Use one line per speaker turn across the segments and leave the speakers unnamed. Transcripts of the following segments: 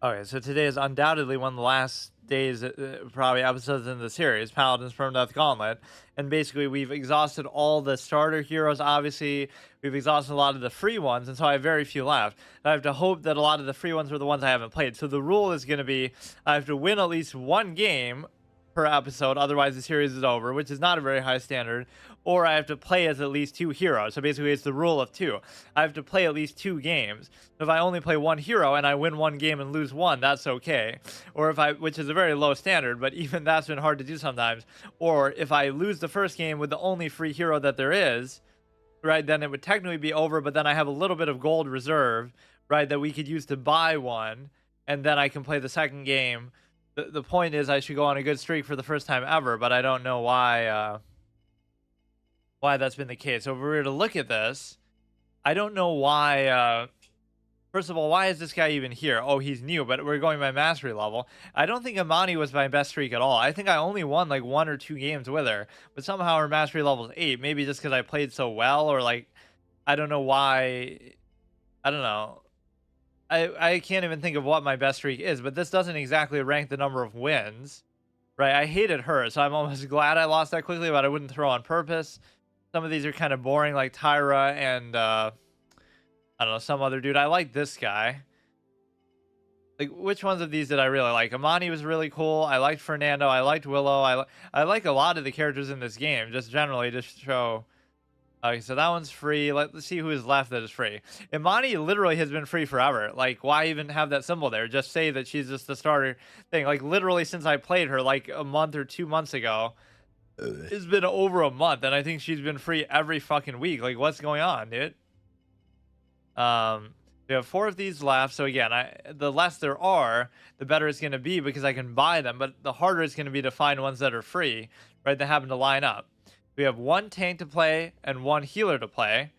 Okay, so today is undoubtedly one of the last days, probably episodes in the series, Paladins Permadeath Gauntlet. And basically, we've exhausted all the starter heroes, obviously. We've exhausted a lot of the free ones, and so I have very few left. I have to hope that a lot of the free ones are the ones I haven't played. So the rule is going to be I have to win at least one game per episode, otherwise the series is over, which is not a very high standard. Or I have to play as at least two heroes. So basically, it's the rule of two. I have to play at least two games. If I only play one hero and I win one game and lose one, that's okay. Or if I, which is a very low standard, but even that's been hard to do sometimes. Or if I lose the first game with the only free hero that there is, right, then it would technically be over, but then I have a little bit of gold reserve, right, that we could use to buy one, and then I can play the second game. The point is I should go on a good streak for the first time ever, but I don't know why that's been the case. So if we were to look at this, I don't know why. First of all, why is this guy even here? Oh, he's new, but we're going by mastery level. I don't think Amani was my best streak at all. I think I only won like one or two games with her, but somehow her mastery level is 8. Maybe just because I played so well, or like, I don't know why. I don't know. I can't even think of what my best streak is, but this doesn't exactly rank the number of wins, right? I hated her, so I'm almost glad I lost that quickly, but I wouldn't throw on purpose. Some of these are kind of boring, like Tyra and I don't know, some other dude. I like this guy. Like, which ones of these did I really like? Amani was really cool. I liked Fernando. I liked Willow. I like a lot of the characters in this game, just generally, just to show. Okay, so that one's free. Let's see who is left that is free. Imani literally has been free forever. Like, why even have that symbol there? Just say that she's just the starter thing. Like, literally since I played her, like a month or 2 months ago, it's been over a month, and I think she's been free every fucking week. Like, what's going on, dude? We have 4 of these left. So again, the less there are, the better it's going to be because I can buy them. But the harder it's going to be to find ones that are free, right? That happen to line up. We have 1 tank to play and 1 healer to play.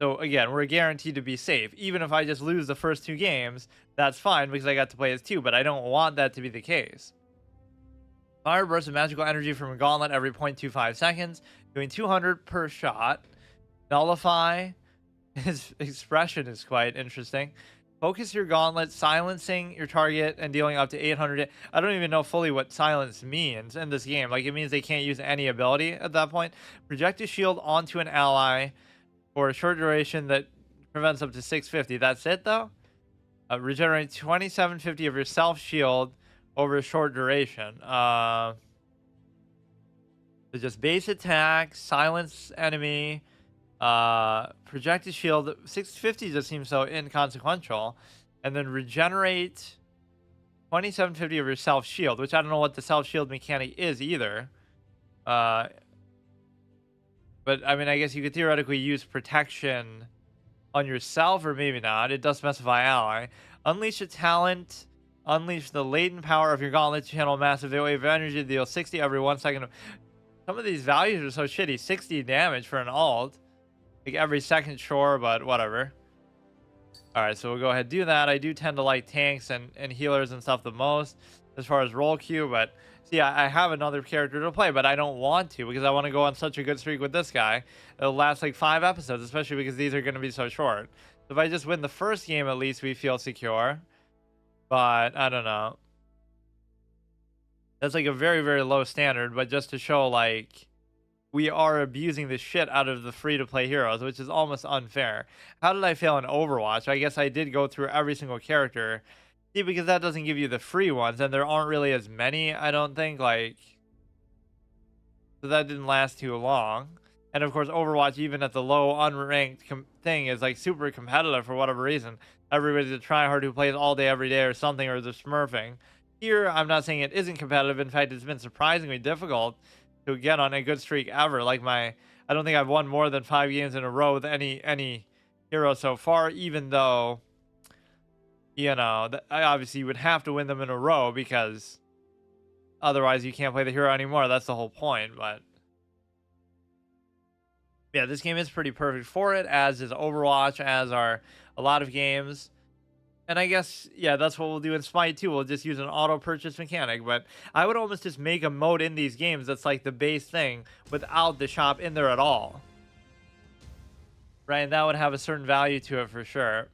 So again, we're guaranteed to be safe. Even if I just lose the first 2 games, that's fine because I got to play as 2. But I don't want that to be the case. Fire burst of magical energy from a gauntlet every 0.25 seconds, doing 200 per shot. Nullify. His expression is quite interesting. Focus your gauntlet, silencing your target and dealing up to 800. I don't even know fully what silence means in this game. Like, it means they can't use any ability at that point. Project a shield onto an ally for a short duration that prevents up to 650. That's it, though? Regenerate 2750 of your self shield over a short duration. So just base attack, silence enemy, projected shield. 650 just seems so inconsequential, and then regenerate 2750 of your self shield, which I don't know what the self shield mechanic is either. But I mean, I guess you could theoretically use protection on yourself, or maybe not. It does specify ally. Unleash a talent. Unleash the latent power of your gauntlet to channel a massive wave of energy to deal 60 every 1 second. Some of these values are so shitty. 60 damage for an alt. Like every second, sure, but whatever. Alright, so we'll go ahead and do that. I do tend to like tanks and healers and stuff the most as far as role queue, but see, I have another character to play, but I don't want to because I want to go on such a good streak with this guy. It'll last like 5 episodes, especially because these are going to be so short. So if I just win the first game, at least we feel secure. But I don't know. That's like a very, very low standard, but just to show like we are abusing the shit out of the free-to-play heroes, which is almost unfair. How did I fail in Overwatch? I guess I did go through every single character. See, because that doesn't give you the free ones, and there aren't really as many, I don't think, like... So that didn't last too long. And of course, Overwatch, even at the low, unranked thing, is like super competitive for whatever reason. Everybody's a tryhard who plays all day, every day, or something, or they're smurfing. Here, I'm not saying it isn't competitive. In fact, it's been surprisingly difficult to get on a good streak ever. Like I don't think I've won more than 5 games in a row with any hero so far, even though, you know, I obviously would have to win them in a row because otherwise you can't play the hero anymore. That's the whole point. But yeah, this game is pretty perfect for it, as is Overwatch, as are a lot of games. And I guess, yeah, that's what we'll do in Smite too. We'll just use an auto purchase mechanic. But I would almost just make a mode in these games that's like the base thing without the shop in there at all. Right? And that would have a certain value to it for sure.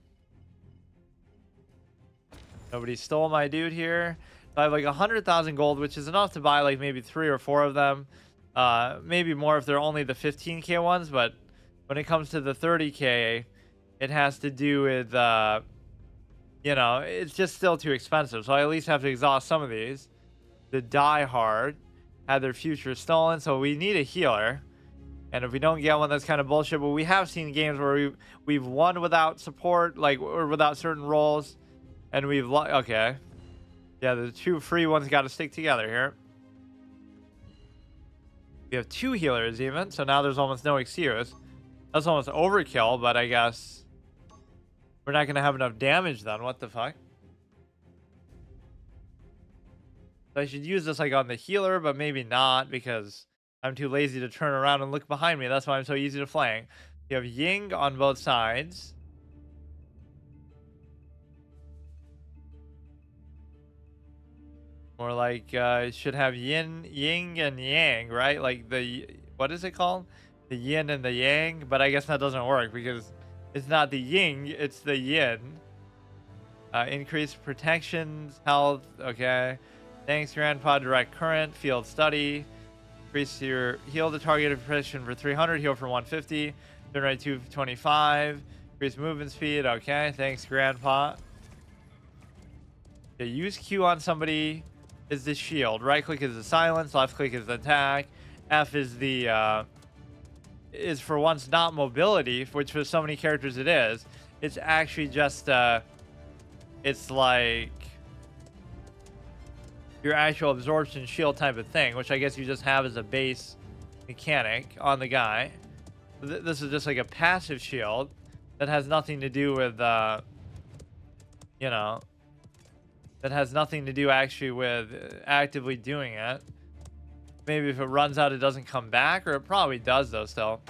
Nobody stole my dude here. So I have like 100,000 gold, which is enough to buy like maybe 3 or 4 of them. Maybe more if they're only the 15k ones, but when it comes to the 30k, it has to do with, you know, it's just still too expensive. So I at least have to exhaust some of these. The Die Hard had their future stolen, so we need a healer. And if we don't get one, that's kind of bullshit. But we have seen games where we've won without support, like, or without certain roles, and we've okay. Yeah, the 2 free ones got to stick together here. We have 2 healers even, so now there's almost no excuse. That's almost overkill, but I guess we're not going to have enough damage then. What the fuck? So I should use this like on the healer, but maybe not because I'm too lazy to turn around and look behind me. That's why I'm so easy to flank. You have Ying on both sides. More like it should have Yin and Yang, right? Like the, what is it called? The Yin and the Yang, but I guess that doesn't work because it's not the Ying, it's the Yin. Increase protections, health, okay. Thanks, Grandpa. Direct current, field study. Increase your heal the targeted precision for 300, heal for 150. Turn rate 225. Increase movement speed, okay. Thanks, Grandpa. Okay, use Q on somebody is the shield. Right click is the silence, left click is the attack. F is the is for once not mobility, which for so many characters it is. It's actually just it's like your actual absorption shield type of thing, which I guess you just have as a base mechanic on the guy. This is just like a passive shield that has nothing to do with you know, that has nothing to do actually with actively doing it. Maybe if it runs out, it doesn't come back, or it probably does though still.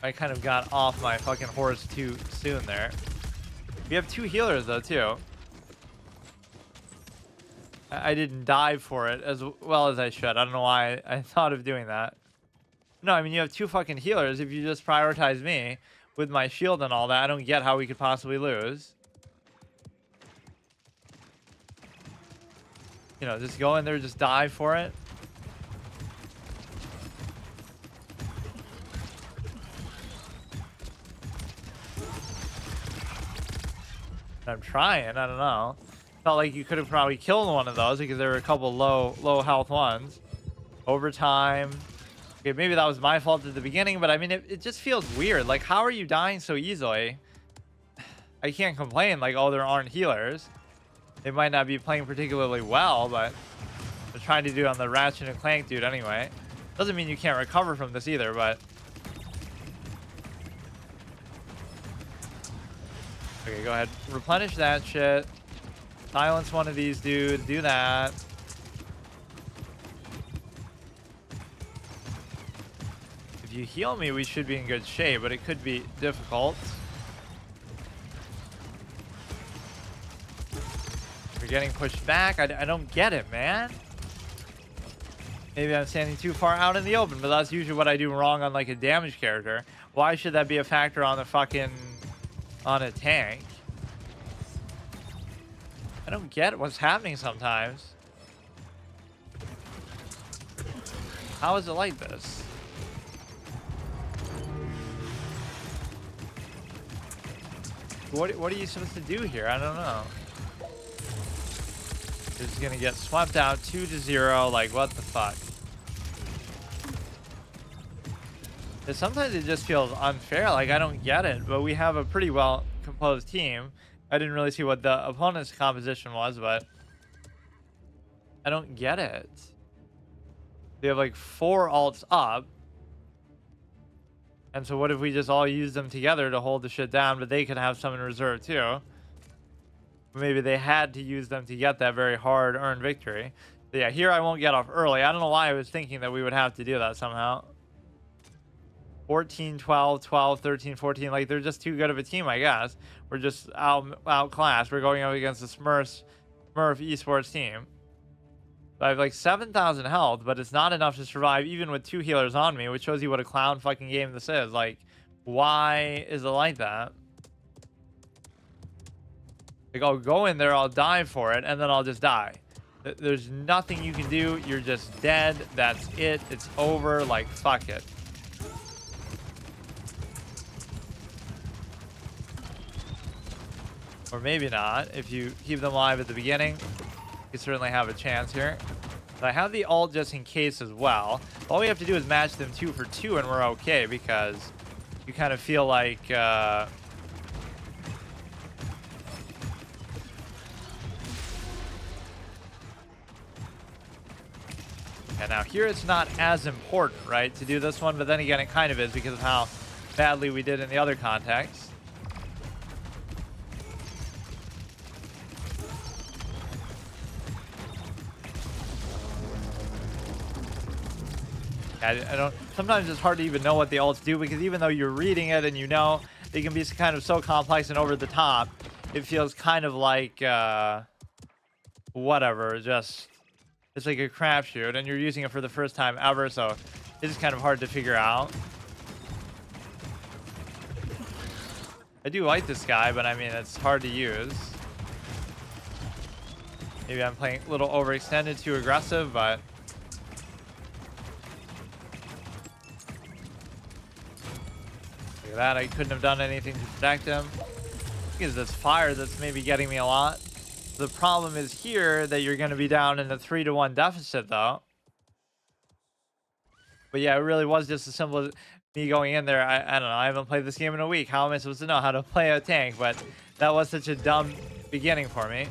I kind of got off my fucking horse too soon there. We have 2 healers though too. I didn't dive for it as well as I should. I don't know why I thought of doing that. No, I mean, you have 2 fucking healers. If you just prioritize me with my shield and all that, I don't get how we could possibly lose. You know, just go in there, just dive for it. I'm trying. I don't know. Felt like you could have probably killed one of those because there were a couple low health ones. Overtime. Okay, maybe that was my fault at the beginning, but I mean, it just feels weird. Like, how are you dying so easily? I can't complain. Like, oh, there aren't healers. They might not be playing particularly well, but they're trying to do it on the Ratchet and Clank dude anyway. Doesn't mean you can't recover from this either, but... Okay, go ahead. Replenish that shit. Silence one of these dudes. Do that. If you heal me, we should be in good shape, but it could be difficult. We're getting pushed back. I don't get it, man. Maybe I'm standing too far out in the open, but that's usually what I do wrong on like a damage character. Why should that be a factor on the fucking... on a tank? I don't get what's happening sometimes. How is it like this? What are you supposed to do here? I don't know. It's gonna get swept out 2-0. Like, what the fuck? Sometimes it just feels unfair. Like, I don't get it. But we have a pretty well composed team. I didn't really see what the opponent's composition was, but I don't get it. They have like 4 alts up. And so what if we just all use them together to hold the shit down, but they could have some in reserve too? Maybe they had to use them to get that very hard-earned victory. But yeah, here I won't get off early. I don't know why I was thinking that we would have to do that somehow. 14, 12, 12, 13, 14. Like, they're just too good of a team, I guess. We're just outclassed. We're going up against the Smurf esports team. So I have like 7,000 health, but it's not enough to survive even with 2 healers on me, which shows you what a clown fucking game this is. Like, why is it like that? Like, I'll go in there, I'll die for it, and then I'll just die. There's nothing you can do. You're just dead. That's it. It's over. Like, fuck it. Or maybe not. If you keep them alive at the beginning, you certainly have a chance here. But I have the ult just in case as well. All we have to do is match them 2 for 2 and we're okay, because you kind of feel like... And now here it's not as important, right, to do this one, but then again it kind of is because of how badly we did in the other context. I don't. Sometimes it's hard to even know what the ults do, because even though you're reading it and you know they can be kind of so complex and over the top, it feels kind of like whatever. Just it's like a crapshoot, and you're using it for the first time ever, so it's kind of hard to figure out. I do like this guy, but I mean it's hard to use. Maybe I'm playing a little overextended, too aggressive, but. That I couldn't have done anything to protect him. It's this fire that's maybe getting me a lot. The problem is here that you're going to be down in a 3-to-1 deficit, though. But yeah, it really was just as simple as me going in there. I don't know. I haven't played this game in a week. How am I supposed to know how to play a tank? But that was such a dumb beginning for me.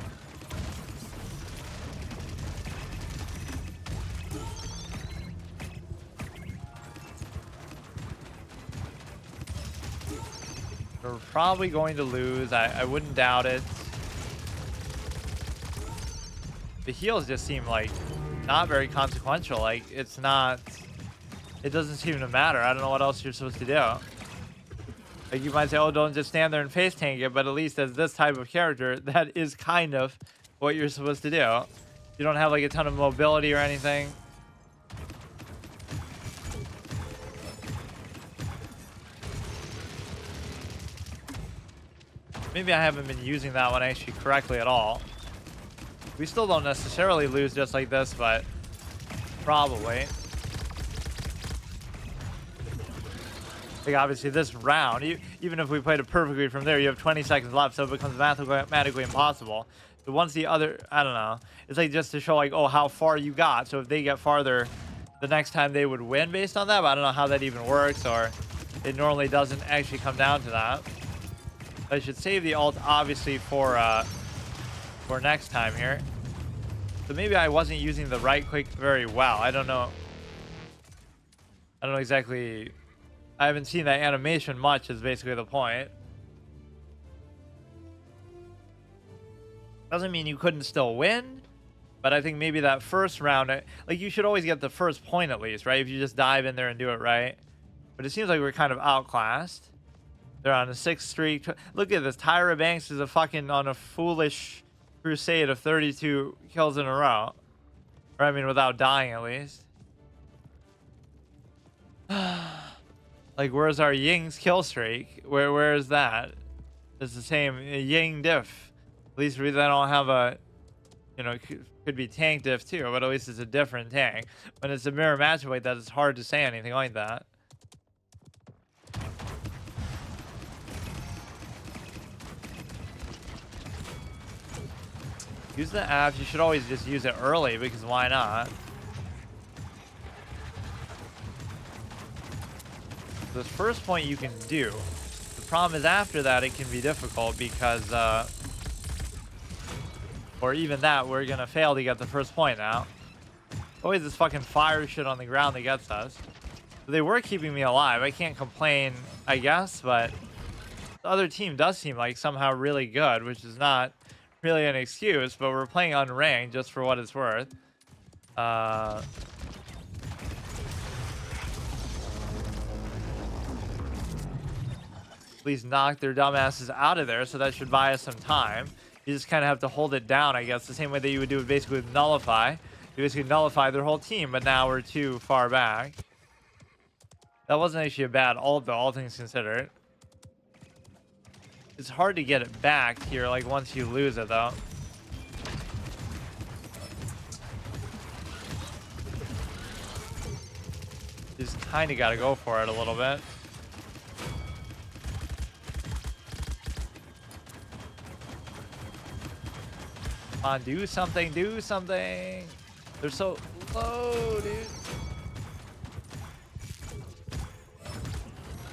We're probably going to lose. I wouldn't doubt it. The heals just seem like not very consequential. Like, it's not... It doesn't seem to matter. I don't know what else you're supposed to do. Like, you might say, oh, don't just stand there and face tank it, but at least as this type of character, that is kind of what you're supposed to do. You don't have, like, a ton of mobility or anything. Maybe I haven't been using that one actually correctly at all. We still don't necessarily lose just like this, but probably. Like obviously this round, even if we played it perfectly from there, you have 20 seconds left, so it becomes mathematically impossible. But once the other, I don't know, it's like just to show like, oh, how far you got. So if they get farther, the next time they would win based on that, but I don't know how that even works, or it normally doesn't actually come down to that. I should save the ult obviously for next time here. So maybe I wasn't using the right click very well. I don't know. I don't know exactly. I haven't seen that animation much is basically the point. Doesn't mean you couldn't still win, but I think maybe that first round, like you should always get the first point at least, right? If you just dive in there and do it right. But it seems like we're kind of outclassed. They're on a 6th streak. Look at this. Tyra Banks is on a foolish crusade of 32 kills in a row. Or I mean, without dying at least. Like, where's our Ying's kill streak? Where is that? It's the same Ying diff. At least we don't have a, you know, could be tank diff too, but at least it's a different tank. When it's a mirror matchup like that, it's hard to say anything like that. Use the apps. You should always just use it early, because why not? This first point you can do. The problem is after that it can be difficult because, or even that, we're gonna fail to get the first point now. Always this fucking fire shit on the ground that gets us. They were keeping me alive. I can't complain, I guess, but the other team does seem like somehow really good, which is not really an excuse, but we're playing unranked just for what it's worth. Please knock their dumbasses out of there, so that should buy us some time. You just kind of have to hold it down, I guess, the same way that you would do it basically with Nullify. We basically nullified their whole team, but now we're too far back. That wasn't actually a bad ult, though, all things considered. It's hard to get it back here, like, once you lose it, though. Just kind of got to go for it a little bit. Come on, do something, do something. They're so low, dude.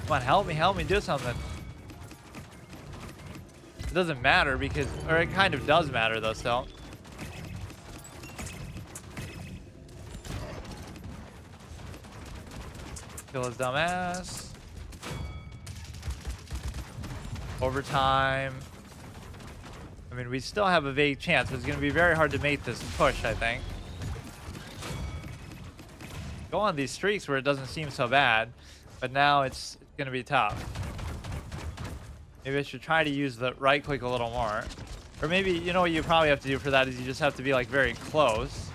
Come on, help me, do something. It doesn't matter because, or it kind of does matter though still. Kill his dumb ass. Overtime. I mean, we still have a vague chance, but it's going to be very hard to make this push, I think. Go on these streaks where it doesn't seem so bad, but now it's going to be tough. Maybe I should try to use the right click a little more. Or maybe, you know what you probably have to do for that is you just have to be like very close.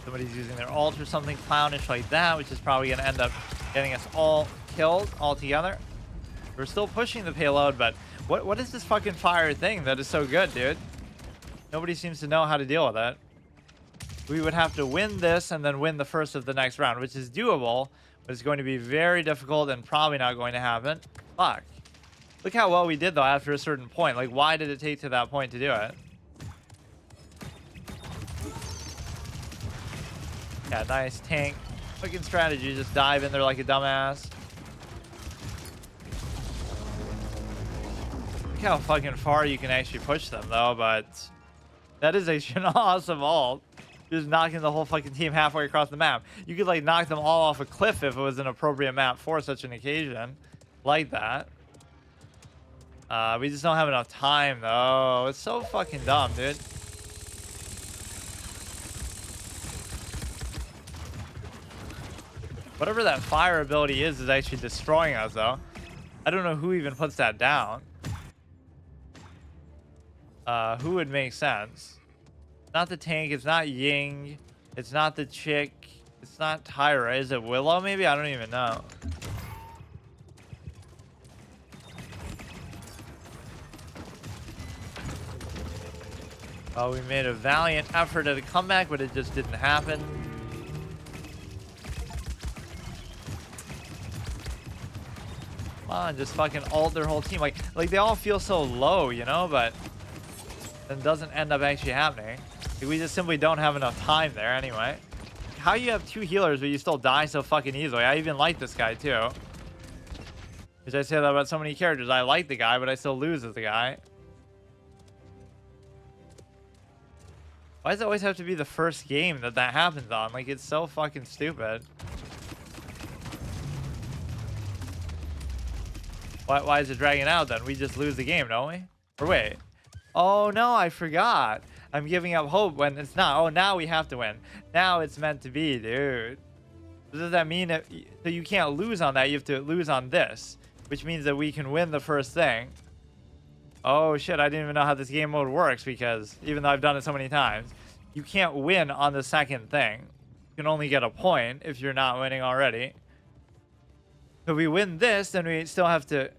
Somebody's using their ult or something clownish like that, which is probably going to end up getting us all killed all together. We're still pushing the payload, but what is this fucking fire thing that is so good, dude? Nobody seems to know how to deal with it. We would have to win this and then win the first of the next round, which is doable, but it's going to be very difficult and probably not going to happen. Fuck. Look how well we did, though, after a certain point. Like, why did it take to that point to do it? Yeah, nice tank. Fucking strategy. Just dive in there like a dumbass. Look how fucking far you can actually push them, though, but that is actually an awesome ult. Just knocking the whole fucking team halfway across the map. You could, like, knock them all off a cliff if it was an appropriate map for such an occasion. Like that. We just don't have enough time, though. It's so fucking dumb, dude. Whatever that fire ability is actually destroying us, though. I don't know who even puts that down. Who would make sense? Not the tank, it's not Ying, it's not the chick, it's not Tyra. Is it Willow maybe? I don't even know. Oh, we made a valiant effort at a comeback, but it just didn't happen. Come on, just fucking ult their whole team. Like they all feel so low, you know, but then doesn't end up actually happening. We just simply don't have enough time there anyway. How you have two healers but you still die so fucking easily? I even like this guy too. Because I say that about so many characters. I like the guy, but I still lose as the guy. Why does it always have to be the first game that happens on? Like, it's so fucking stupid. Why is it dragging out then? We just lose the game, don't we? Or wait. Oh no, I forgot. I'm giving up hope when it's not. Oh, now we have to win. Now it's meant to be, dude. Does that mean that so you can't lose on that? You have to lose on this, which means that we can win the first thing. Oh shit, I didn't even know how this game mode works because even though I've done it so many times, you can't win on the second thing. You can only get a point if you're not winning already. So if we win this, then we still have to.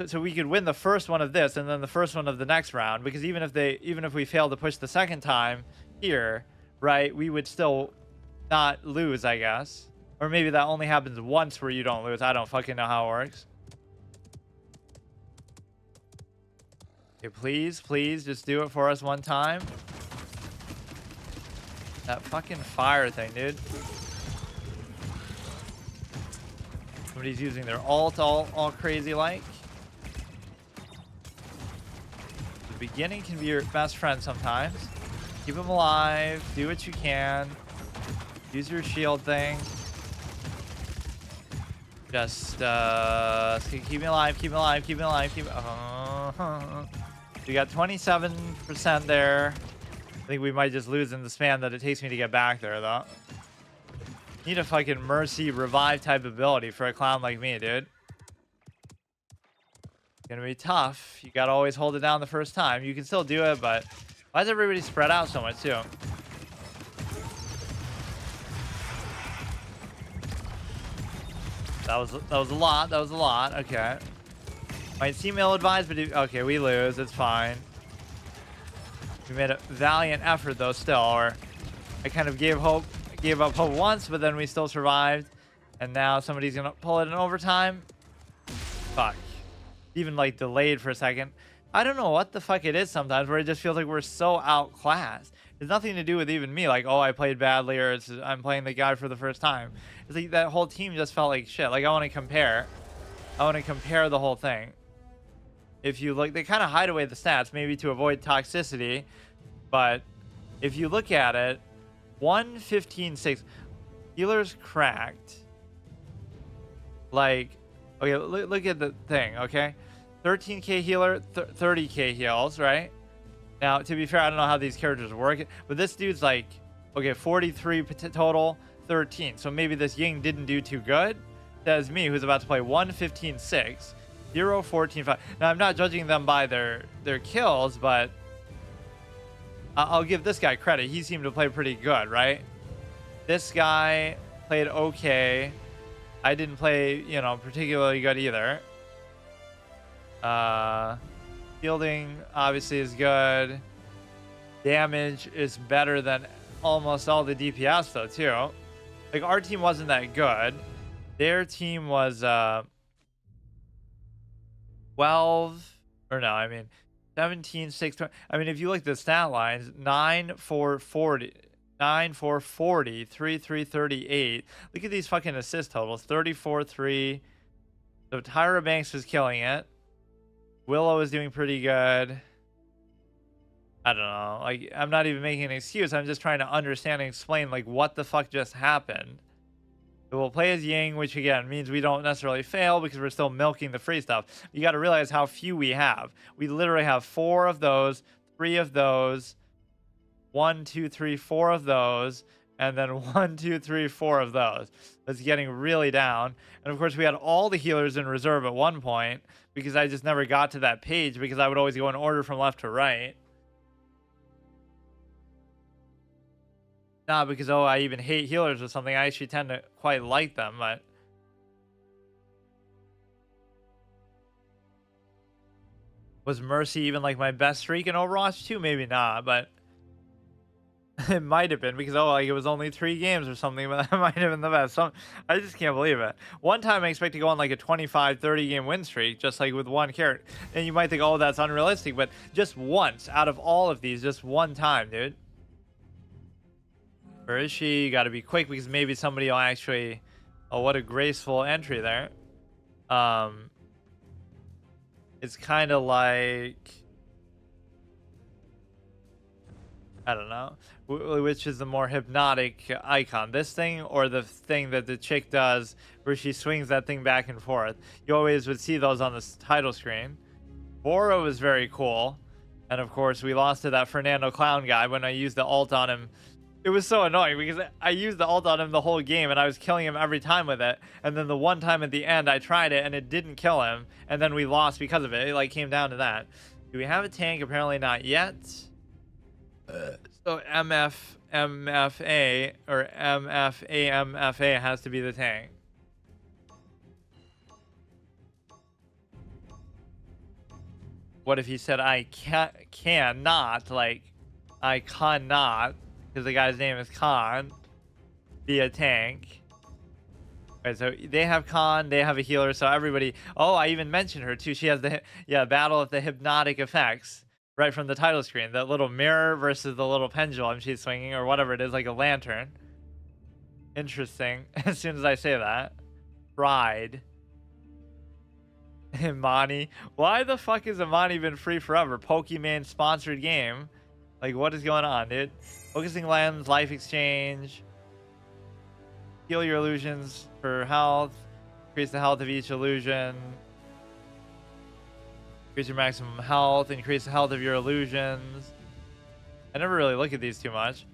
So we could win the first one of this and then the first one of the next round, because even if we fail to push the second time here, right, we would still not lose, I guess. Or maybe that only happens once where you don't lose. I don't fucking know how it works. Okay, please just do it for us one time. That fucking fire thing, dude. Somebody's using their ult all crazy like. The beginning can be your best friend sometimes. Keep them alive. Do what you can. Use your shield thing. Just keep me alive. Keep me alive. Keep me alive. Keep. We got 27% there. I think we might just lose in the span that it takes me to get back there, though. Need a fucking mercy revive type ability for a clown like me, dude. Gonna be tough. You gotta always hold it down the first time. You can still do it, but why is everybody spread out so much too? That was a lot. That was a lot. Okay. Might seem ill-advised, but okay, we lose. It's fine. We made a valiant effort though, still. Or I kind of gave up hope once, but then we still survived. And now somebody's gonna pull it in overtime. Fuck. Even like delayed for a second. I don't know what the fuck it is sometimes where it just feels like we're so outclassed. It's nothing to do with even me, like, oh, I played badly, or I'm playing the guy for the first time. It's like that whole team just felt like shit. Like, I want to compare the whole thing. If you look, they kind of hide away the stats, maybe to avoid toxicity, but if you look at it, 115.6 healers cracked. Like, okay, look at the thing, okay? 13k healer, 30k heals, right? Now, to be fair, I don't know how these characters work, but this dude's like, okay, 43 total, 13. So maybe this Ying didn't do too good. Says me, who's about to play 115.6, 0, 14.5. Now, I'm not judging them by their kills, but I'll give this guy credit. He seemed to play pretty good, right? This guy played okay. I didn't play, you know, particularly good either. Fielding obviously is good. Damage is better than almost all the DPS though too. Like our team wasn't that good. Their team was 12 or no, I mean 17, 6, 20. I mean if you look at the stat lines, 9, 4, 40, 9, 4, 40, 3, 3, 38. Look at these fucking assist totals. 34, 3. So Tyra Banks was killing it. Willow is doing pretty good. I don't know. Like, I'm not even making an excuse. I'm just trying to understand and explain, like, what the fuck just happened. So we'll play as Ying, which, again, means we don't necessarily fail because we're still milking the free stuff. You got to realize how few we have. We literally have 4 of those, 3 of those, 1, 2, 3, 4 of those, and then 1, 2, 3, 4 of those. It's getting really down. And, of course, we had all the healers in reserve at one point, because I just never got to that page because I would always go in order from left to right. Not because, oh, I even hate healers or something. I actually tend to quite like them, but... Was Mercy even like my best streak in Overwatch 2? Maybe not, but... It might have been because, oh, like it was only 3 games or something, but that might have been the best. I just can't believe it. One time I expect to go on like a 25, 30 game win streak, just like with one character. And you might think, oh, that's unrealistic, but just once out of all of these, just one time, dude. Where is she? You got to be quick because maybe somebody will actually... Oh, what a graceful entry there. It's kind of like... I don't know. Which is the more hypnotic icon? This thing or the thing that the chick does where she swings that thing back and forth? You always would see those on the title screen. Bora was very cool. And of course, we lost to that Fernando Clown guy when I used the ult on him. It was so annoying because I used the ult on him the whole game and I was killing him every time with it. And then the one time at the end, I tried it and it didn't kill him. And then we lost because of it. It like came down to that. Do we have a tank? Apparently not yet. So MFA or MFA has to be the tank. What if he said I cannot, like I cannot, because the guy's name is Khan, be a tank? Right, so they have Khan, they have a healer, so everybody. Oh, I even mentioned her too. She has the battle of the hypnotic effects. Right from the title screen, that little mirror versus the little pendulum she's swinging, or whatever it is, like a lantern. Interesting. As soon as I say that. Pride. Imani. Why the fuck has Imani been free forever? Pokemon sponsored game. Like, what is going on, dude? Focusing lens, life exchange. Heal your illusions for health. Increase the health of each illusion. Increase your maximum health, increase the health of your illusions. I never really look at these too much.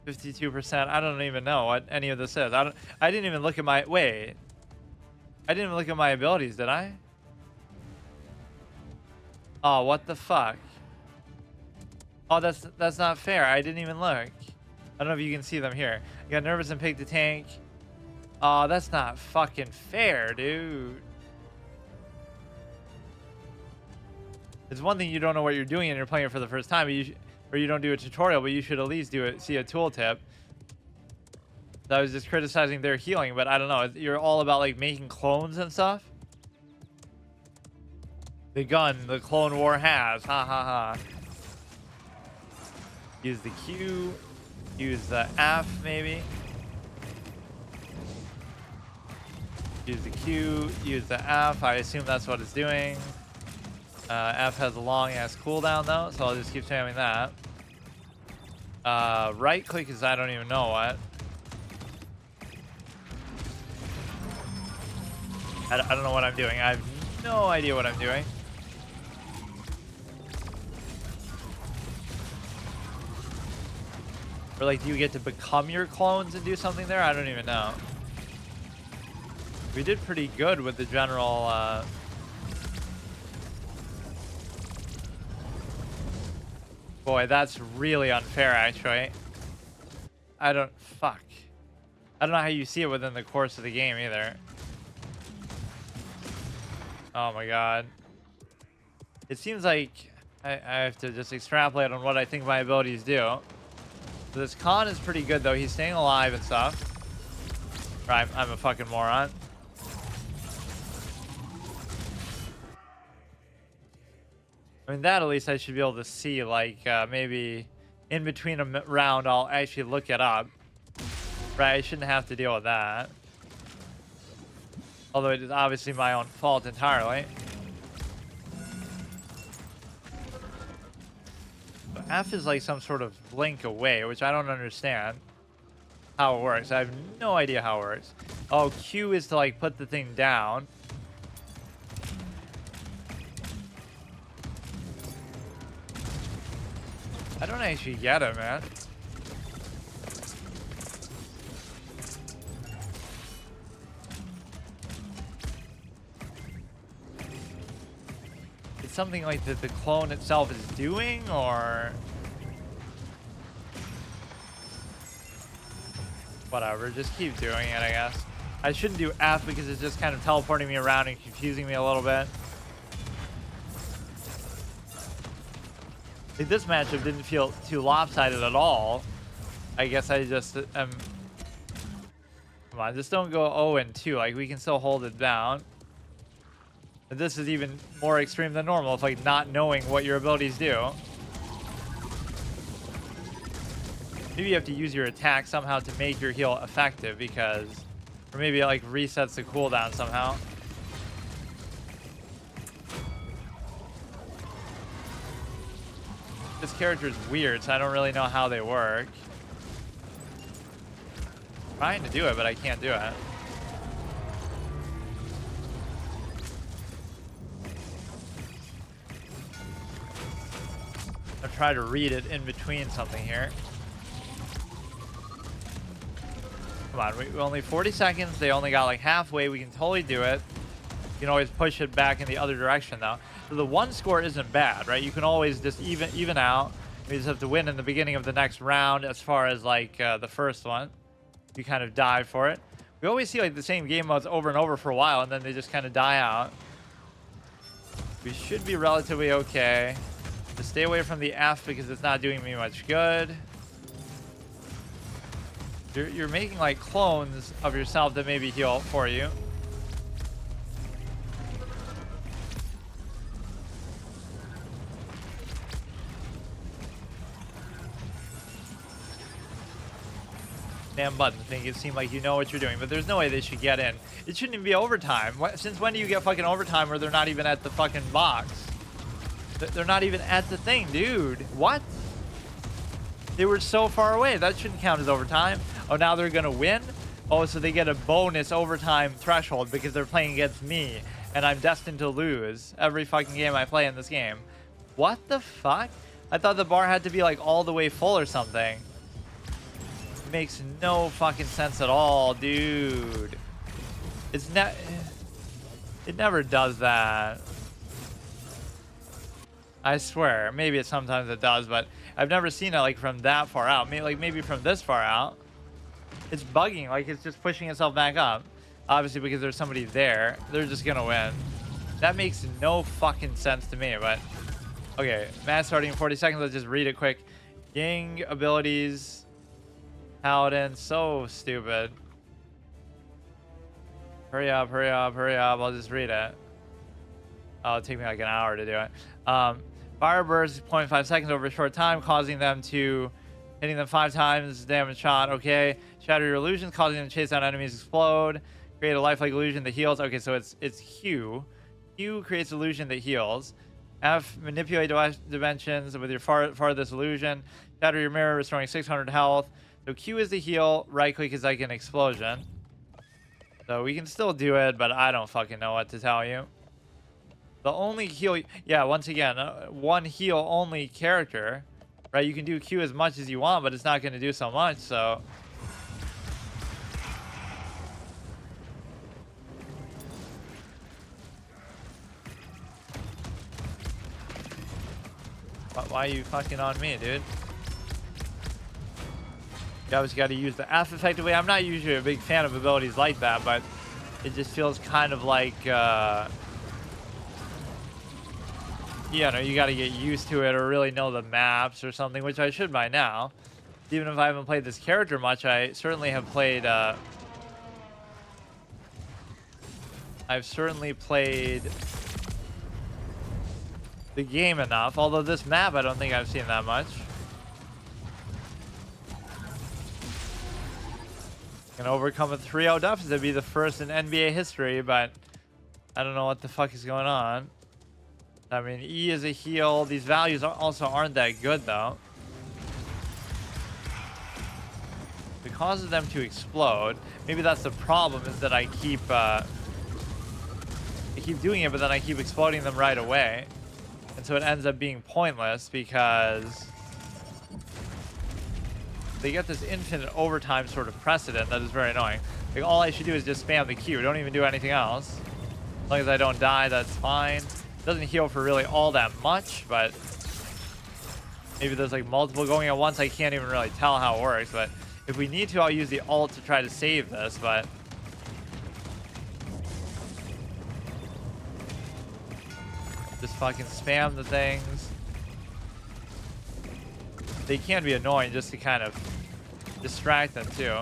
52%. I don't even know what any of this is. I didn't even look at my wait. I didn't even look at my abilities, did I? Oh, what the fuck? Oh, that's not fair. I didn't even look. I don't know if you can see them here. You got nervous and pick the tank. Oh, that's not fucking fair, dude. It's one thing you don't know what you're doing and you're playing it for the first time, or you don't do a tutorial, but you should at least do it. See a tooltip. So I was just criticizing their healing, but I don't know. You're all about like making clones and stuff. The gun, the Clone War has. Ha ha ha. Use the Q. Use the F maybe. Use the Q. Use the F. I assume that's what it's doing. F has a long ass cooldown though, so I'll just keep spamming that. Right click is I don't even know what. I don't know what I'm doing. I have no idea what I'm doing. Or like, do you get to become your clones and do something there? I don't even know. We did pretty good with the general. Boy, that's really unfair, actually. Fuck. I don't know how you see it within the course of the game either. Oh my god. It seems like I have to just extrapolate on what I think my abilities do. So this Khan is pretty good, though. He's staying alive and stuff. Right, I'm a fucking moron. I mean, that at least I should be able to see, like, maybe in between a round, I'll actually look it up. Right, I shouldn't have to deal with that. Although it is obviously my own fault entirely. But F is like some sort of blink away, which I don't understand how it works. I have no idea how it works. Oh, Q is to, like, put the thing down. I don't actually get it, man. It's something like that the clone itself is doing, or whatever. Just keep doing it, I guess. I shouldn't do F because it's just kind of teleporting me around and confusing me a little bit. Like, this matchup didn't feel too lopsided at all. I guess I just am. Come on, just don't go 0-2. Like, we can still hold it down. But this is even more extreme than normal. It's like not knowing what your abilities do. Maybe you have to use your attack somehow to make your heal effective, because, or maybe it like resets the cooldown somehow. This character is weird, so I don't really know how they work. I'm trying to do it, but I can't do it. I'll try to read it in between something here. Come on, we only 40 seconds. They only got like halfway. We can totally do it. You can always push it back in the other direction, though. So the one score isn't bad, right? You can always just even out. We just have to win in the beginning of the next round as far as like the first one. You kind of die for it. We always see like the same game modes over and over for a while, and then they just kind of die out. We should be relatively okay. Just stay away from the F because it's not doing me much good. You're making like clones of yourself that maybe heal for you. Damn button thing. It seemed like you know what you're doing, but there's no way they should get in. It shouldn't even be overtime. Since when do you get fucking overtime where they're not even at the fucking box? They're not even at the thing, dude. What? They were so far away. That shouldn't count as overtime. Oh, now they're gonna win? Oh, so they get a bonus overtime threshold because they're playing against me, and I'm destined to lose every fucking game I play in this game. What the fuck? I thought the bar had to be like all the way full or something. Makes no fucking sense at all, dude. It's it never does that. I swear. Maybe sometimes it does, but I've never seen it like from that far out. Maybe from this far out. It's bugging, like it's just pushing itself back up. Obviously because there's somebody there. They're just gonna win. That makes no fucking sense to me, but okay. Match starting in 40 seconds. Let's just read it quick. Gang abilities. Paladin, so stupid. Hurry up, hurry up, hurry up. I'll just read it. Oh, it'll take me like an hour to do it. Fire burst 0.5 seconds over a short time, causing them to hitting them 5 times damage shot. Okay. Shatter your illusions, causing them to chase down enemies, explode. Create a lifelike illusion that heals. Okay, so it's Q. Q creates illusion that heals. F, manipulate dimensions with your farthest illusion. Shatter your mirror, restoring 600 health. So Q is the heal. Right click is like an explosion. So we can still do it, but I don't fucking know what to tell you. The only heal, yeah, once again, one heal only character, right? You can do Q as much as you want, but it's not going to do so much, so. Why are you fucking on me, dude? You obviously got to use the F effectively. I'm not usually a big fan of abilities like that, but it just feels kind of like, you know, you got to get used to it or really know the maps or something, which I should by now. Even if I haven't played this character much, I certainly have played, I've certainly played the game enough, although this map I don't think I've seen that much. Can overcome a 3-0 deficit to be the first in NBA history, but I don't know what the fuck is going on. I mean, E is a heal. These values also aren't that good, though. It causes them to explode. Maybe that's the problem, is that I keep doing it, but then I keep exploding them right away. And so it ends up being pointless because they get this infinite overtime sort of precedent that is very annoying. Like, all I should do is just spam the Q. Don't even do anything else. As long as I don't die, that's fine. Doesn't heal for really all that much, but maybe there's like multiple going at once. I can't even really tell how it works, but if we need to, I'll use the ult to try to save this, but just fucking spam the things. They can be annoying just to kind of distract them too.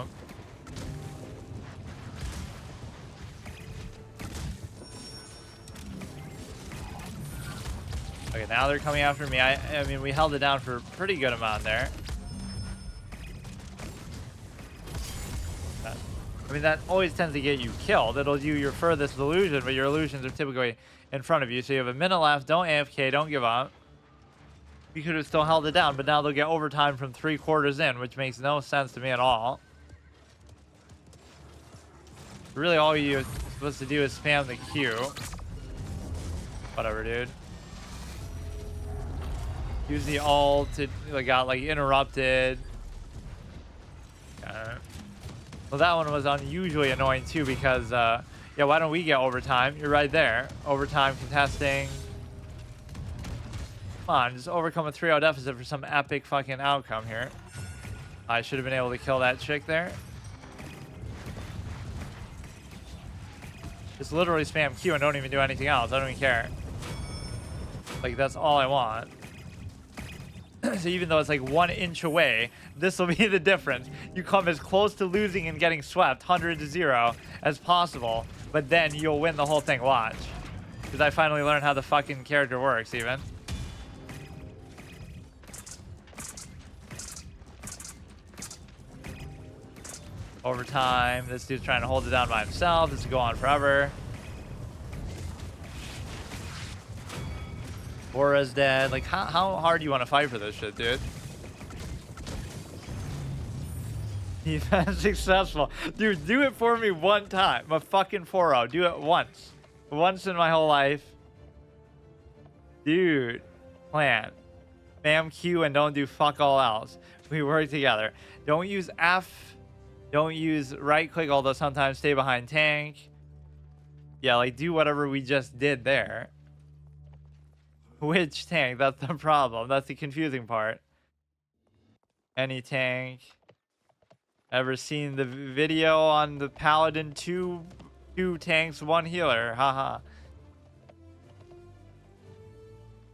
Okay, now they're coming after me. I mean, we held it down for a pretty good amount there. I mean, that always tends to get you killed. It'll do your furthest illusion, but your illusions are typically in front of you. So you have a minute left. Don't AFK. Don't give up. You could have still held it down, but now they'll get overtime from 3/4 in, which makes no sense to me at all. Really, all you're supposed to do is spam the Q. Whatever, dude. Use the ult. It got like interrupted. Well, that one was unusually annoying too because, yeah, why don't we get overtime? You're right there. Overtime contesting. Come on, just overcome a 3-0 deficit for some epic fucking outcome here. I should have been able to kill that chick there. Just literally spam Q and don't even do anything else. I don't even care. Like, that's all I want. So even though it's like 1 inch away, this will be the difference. You come as close to losing and getting swept 100-0 as possible, but then you'll win the whole thing. Watch. Because I finally learned how the fucking character works even. Overtime. This dude's trying to hold it down by himself. This will go on forever. Aura's dead. Like, how hard do you want to fight for this shit, dude? Defense successful. Dude, do it for me one time. A fucking 4-0. Do it once. Once in my whole life. Dude. Plan. Spam Q and don't do fuck all else. We work together. Don't use F. Don't use right click, although sometimes stay behind tank. Yeah, like do whatever we just did there. Which tank? That's the problem. That's the confusing part. Any tank. Ever seen the video on the Paladin? Two tanks, one healer. Haha.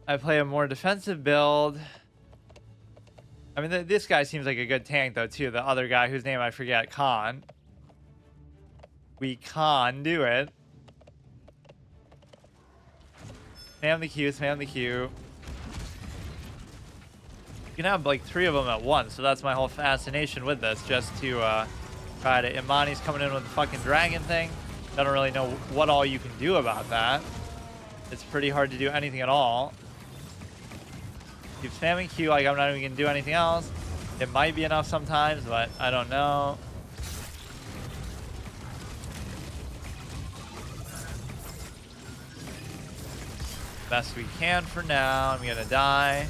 I play a more defensive build. I mean, this guy seems like a good tank, though, too. The other guy, whose name I forget, Khan. We can do it. Spam the Q, spam the Q. You can have, like, 3 of them at once, so that's my whole fascination with this, just to try to... Imani's coming in with the fucking dragon thing. I don't really know what all you can do about that. It's pretty hard to do anything at all. Keep spamming Q like I'm not even going to do anything else. It might be enough sometimes, but I don't know. Best we can for now. I'm going to die.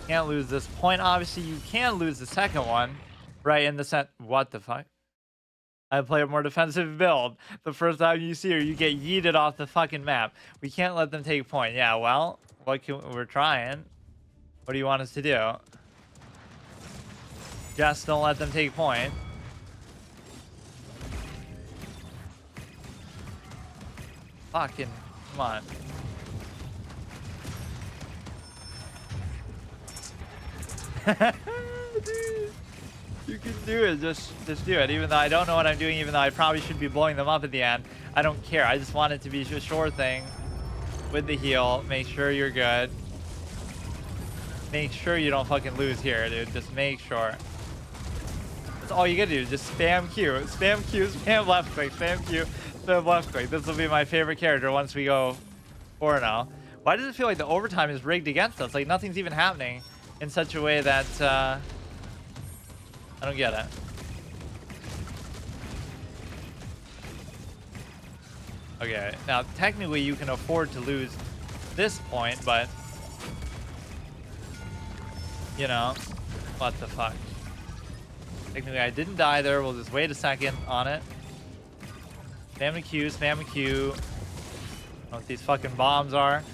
Can't lose this point. Obviously, you can lose the second one. Right in the set. What the fuck? I play a more defensive build. The first time you see her, you get yeeted off the fucking map. We can't let them take point. Yeah, well... we're trying. What do you want us to do? Just don't let them take point. Fucking, come on. Dude, you can do it. Just do it. Even though I don't know what I'm doing, even though I probably should be blowing them up at the end. I don't care. I just want it to be a sure thing. With the heal, make sure you're good. Make sure you don't fucking lose here, dude. Just make sure. That's all you gotta do. Just spam Q. Spam Q, spam left click. Spam Q, spam left click. This will be my favorite character once we go 4-0. Why does it feel like the overtime is rigged against us? Like nothing's even happening in such a way that... I don't get it. Okay, now technically you can afford to lose this point, but you know, what the fuck. Technically I didn't die there. We'll just wait a second on it. Spam the Q, spam the Q. I don't know what these fucking bombs are.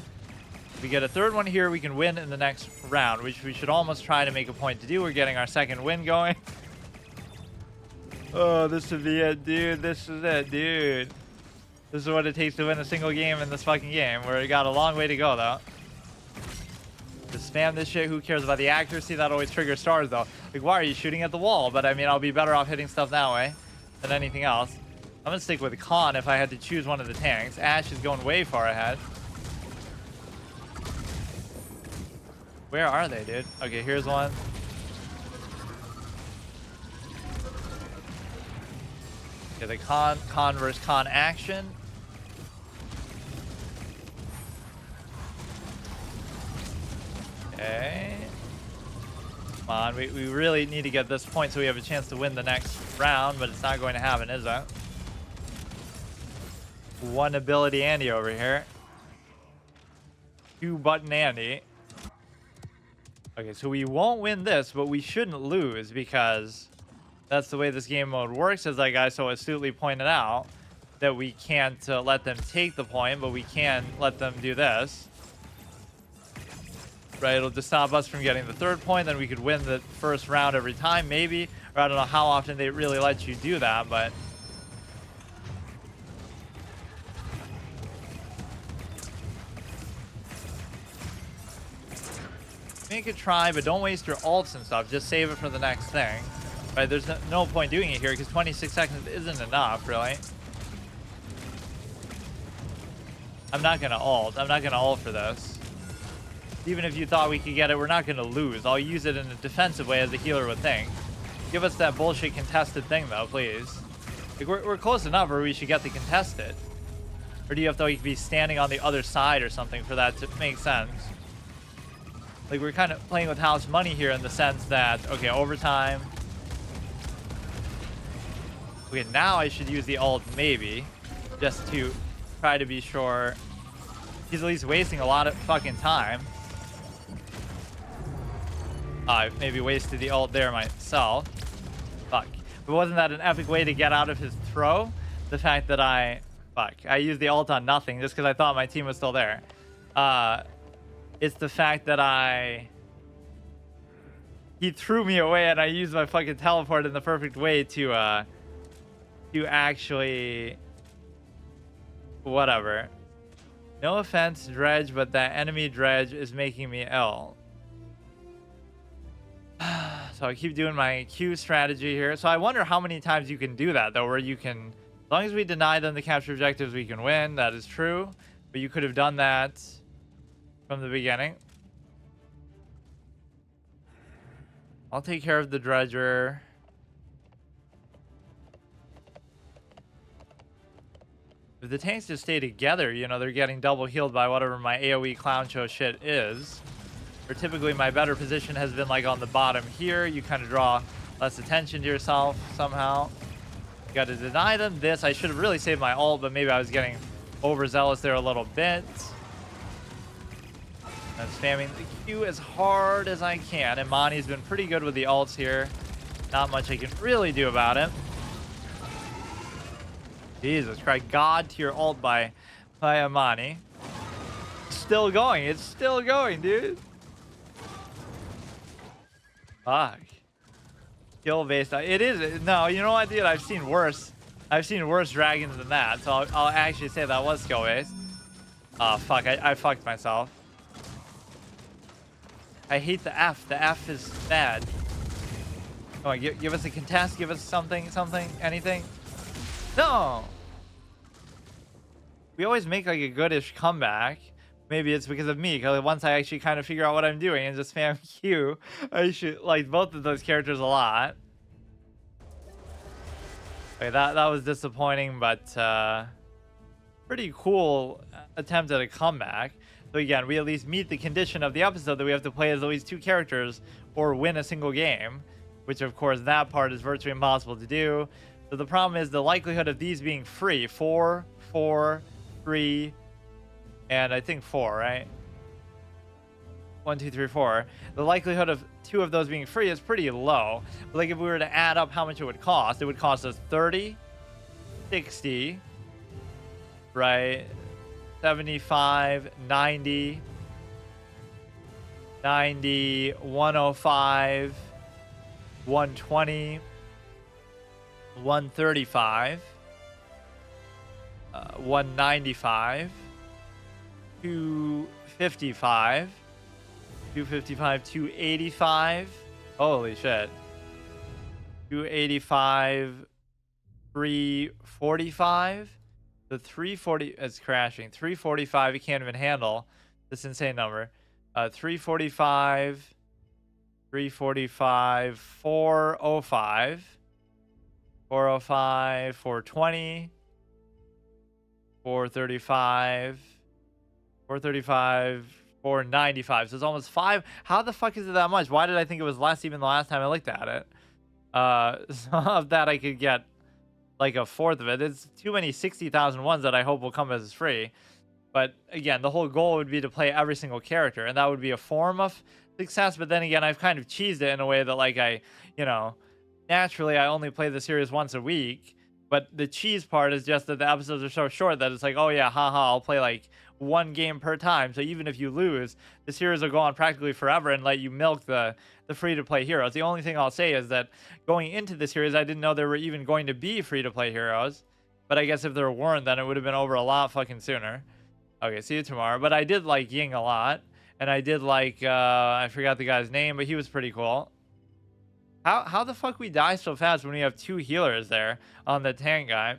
If we get a third one here, we can win in the next round, which we should almost try to make a point to do. We're getting our second win going. Oh, this would be it, dude. This is it, dude. This is what it takes to win a single game in this fucking game. We got a long way to go, though. Just spam this shit. Who cares about the accuracy? That always triggers stars, though. Like, why are you shooting at the wall? But, I mean, I'll be better off hitting stuff that way than anything else. I'm going to stick with Khan if I had to choose one of the tanks. Ashe is going way far ahead. Where are they, dude? Okay, here's one. Okay, the Khan versus Khan action. Okay. Come on, we really need to get this point so we have a chance to win the next round, but it's not going to happen, is it? One ability Andy over here. 2 button Andy. Okay, so we won't win this, but we shouldn't lose because that's the way this game mode works, as that guy so astutely pointed out, that we can't let them take the point, but we can let them do this. Right, it'll just stop us from getting the third point, then we could win the first round every time, maybe. Or I don't know how often they really let you do that, but... make a try, but don't waste your ults and stuff. Just save it for the next thing. Right, there's no point doing it here, because 26 seconds isn't enough, really. I'm not going to ult. I'm not going to ult for this. Even if you thought we could get it, we're not going to lose. I'll use it in a defensive way as a healer would think. Give us that bullshit contested thing, though, please. Like, we're close enough where we should get the contested. Or do you have to like, be standing on the other side or something for that to make sense? Like, we're kind of playing with house money here in the sense that, okay, overtime. Okay, now I should use the ult, maybe. Just to try to be sure. He's at least wasting a lot of fucking time. I maybe wasted the ult there myself. Fuck. But wasn't that an epic way to get out of his throw? The fact that fuck, I used the ult on nothing just because I thought my team was still there. It's the fact that he threw me away and I used my fucking teleport in the perfect way to actually, whatever. No offense, Dredge, but that enemy Dredge is making me ill. So I keep doing my Q strategy here. So I wonder how many times you can do that, though, where you can, as long as we deny them the capture objectives, we can win. That is true. But you could have done that from the beginning. I'll take care of the Dredger. If the tanks just stay together, you know, they're getting double healed by whatever my AoE clown show shit is. Or typically my better position has been like on the bottom here. You kind of draw less attention to yourself somehow. You got to deny them this. I should have really saved my ult, but maybe I was getting overzealous there a little bit. I'm spamming the Q as hard as I can. And Mani's been pretty good with the ults here. Not much I can really do about it. Jesus Christ, God tier ult by Amani. Still going. It's still going, dude. Fuck. Skill based. It is. No, you know what, dude? I've seen worse. I've seen worse dragons than that. So I'll actually say that was skill based. Oh, fuck. I fucked myself. I hate the F. The F is bad. Come on, give us a contest. Give us something, anything. No! We always make like a goodish comeback. Maybe it's because of me, because once I actually kind of figure out what I'm doing and just spam Q, I should like both of those characters a lot. Okay, that was disappointing, but pretty cool attempt at a comeback. So again, we at least meet the condition of the episode that we have to play as always two characters or win a single game, which of course that part is virtually impossible to do. So the problem is the likelihood of these being free. 4, 4, 3, and I think 4, right? 1, 2, 3, 4. The likelihood of 2 of those being free is pretty low. But like if we were to add up how much it would cost us 30, 60, right? 75, 90, 90, 105, 120, 135, 195, 255, 255, 285. Holy shit. 285, 345. The 340 is crashing. 345, you can't even handle this insane number. 345, 345, 405, 405, 420, 435, 435, 495. So it's almost 5. How the fuck is it that much? Why did I think it was less even the last time I looked at it? Some of that I could get like a fourth of it. It's too many 60,000 ones that I hope will come as free. But again, the whole goal would be to play every single character, and that would be a form of success. But then again, I've kind of cheesed it in a way that like naturally I only play the series once a week. But the cheese part is just that the episodes are so short that it's like, oh yeah, haha, I'll play like 1 game per time. So even if you lose, the series will go on practically forever and let you milk the free-to-play heroes. The only thing I'll say is that going into the series, I didn't know there were even going to be free-to-play heroes. But I guess if there weren't, then it would have been over a lot fucking sooner. Okay, see you tomorrow. But I did like Ying a lot. And I did like, I forgot the guy's name, but he was pretty cool. How the fuck we die so fast when we have 2 healers there on the tank guy?